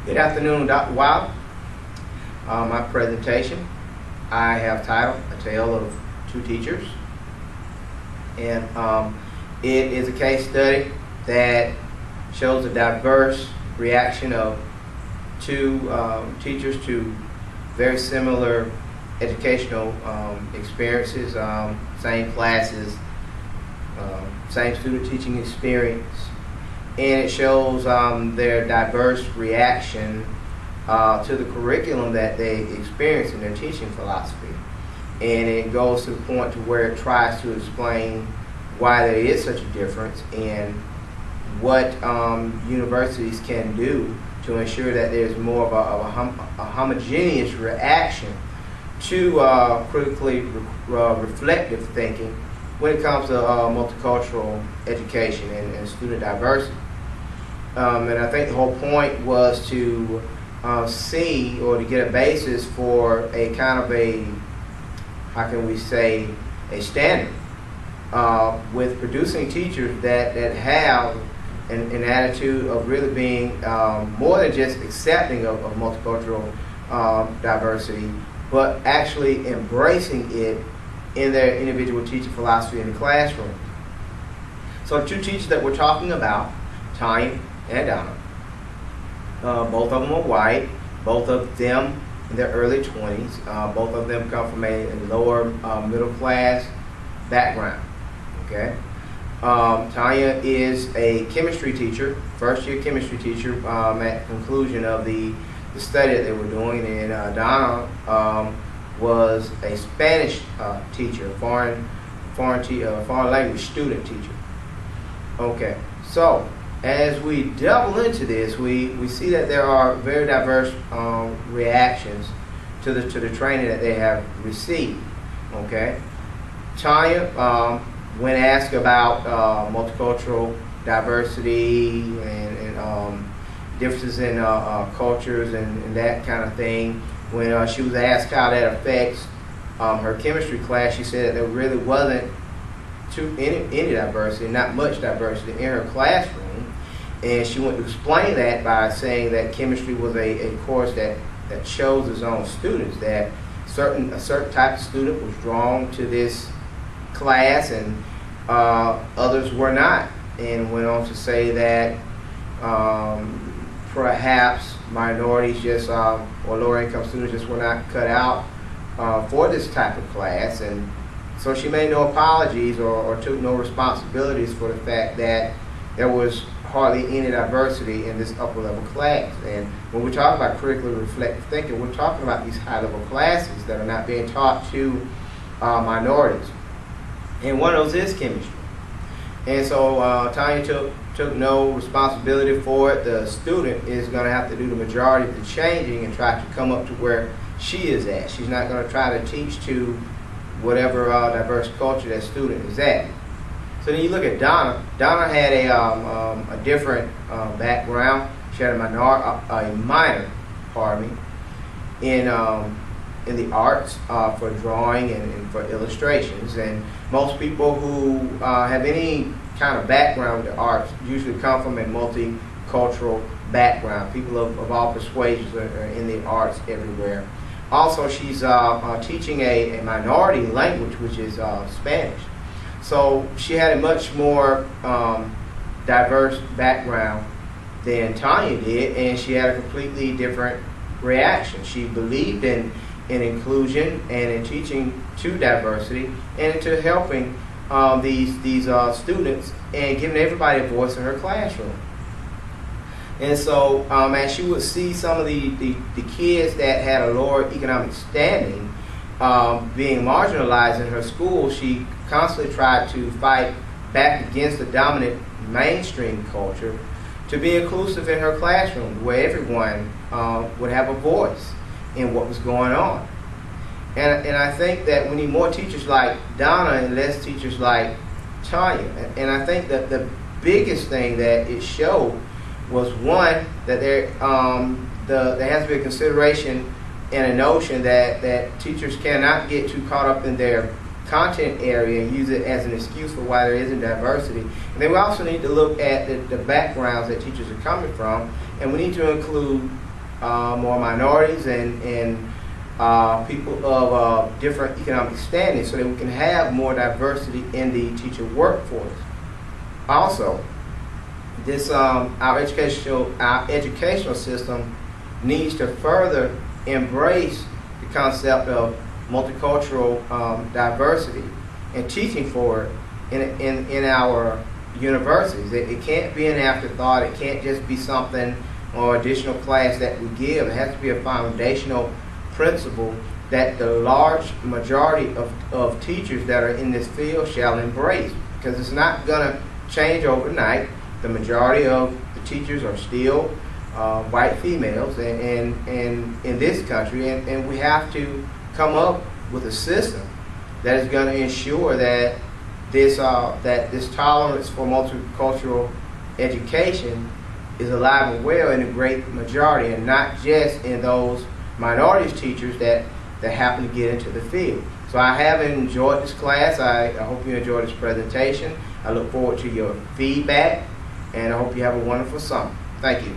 Good afternoon, Dr. Wild. My presentation, I have titled A Tale of Two Teachers. And it is a case study that shows a diverse reaction of two teachers to very similar educational experiences, same classes, same student teaching experience. And it shows their diverse reaction to the curriculum that they experience in their teaching philosophy. And it goes to the point to where it tries to explain why there is such a difference and what universities can do to ensure that there's more of a homogeneous reaction to critically reflective thinking when it comes to multicultural education and student diversity. And I think the whole point was to see, or to get a basis for a kind of a, how can we say, a standard with producing teachers that have an attitude of really being more than just accepting of multicultural diversity, but actually embracing it in their individual teaching philosophy in the classroom. So the two teachers that we're talking about, Tanya and Donna, both of them are white, both of them in their early 20s, both of them come from a lower middle class background. Okay, Tanya is a chemistry teacher, first year chemistry teacher at the conclusion of the study that they were doing, and Donna was a Spanish teacher, foreign language student teacher. Okay, so as we delve into this, we see that there are very diverse reactions to the training that they have received. Okay, Tanya, when asked about multicultural diversity and differences in cultures and that kind of thing, when she was asked how that affects her chemistry class, she said that there really wasn't any diversity, not much diversity in her classroom. And she went to explain that by saying that chemistry was a course that chose its own students, that a certain type of student was drawn to this class and others were not, and went on to say that perhaps minorities just or lower income students just were not cut out for this type of class. And so she made no apologies or took no responsibilities for the fact that there was hardly any diversity in this upper level class. And when we talk about critically reflective thinking, we're talking about these high level classes that are not being taught to minorities. And one of those is chemistry. And so Tanya took no responsibility for it. The student is going to have to do the majority of the changing and try to come up to where she is at. She's not going to try to teach to whatever diverse culture that student is at. So then you look at Donna. Donna had a different background. She had a minor, in the arts for drawing and for illustrations. And most people who have any kind of background with the arts usually come from a multicultural background. People of all persuasions are in the arts everywhere. Also, she's teaching a minority language, which is Spanish. So she had a much more diverse background than Tanya did, and she had a completely different reaction. She believed in inclusion and in teaching to diversity and into helping these students and giving everybody a voice in her classroom. And so as she would see some of the kids that had a lower economic standing being marginalized in her school, she constantly tried to fight back against the dominant mainstream culture to be inclusive in her classroom, where everyone would have a voice in what was going on. And I think that we need more teachers like Donna and less teachers like Tanya. And I think that the biggest thing that it showed was, one, that there has to be a consideration and a notion that teachers cannot get too caught up in their content area and use it as an excuse for why there isn't diversity. And then we also need to look at the backgrounds that teachers are coming from, and we need to include more minorities and people of different economic standing, so that we can have more diversity in the teacher workforce. Also, this our educational system needs to further embrace the concept of multicultural diversity and teaching for it in our universities. It can't be an afterthought. It can't just be something or additional class that we give. It has to be a foundational principle that the large majority of teachers that are in this field shall embrace, because it's not going to change overnight. The majority of the teachers are still white females and in this country, and we have to come up with a system that is going to ensure that this tolerance for multicultural education is alive and well in the great majority, and not just in those minorities teachers that happen to get into the field. So I have enjoyed this class. I hope you enjoyed this presentation. I look forward to your feedback, and I hope you have a wonderful summer. Thank you.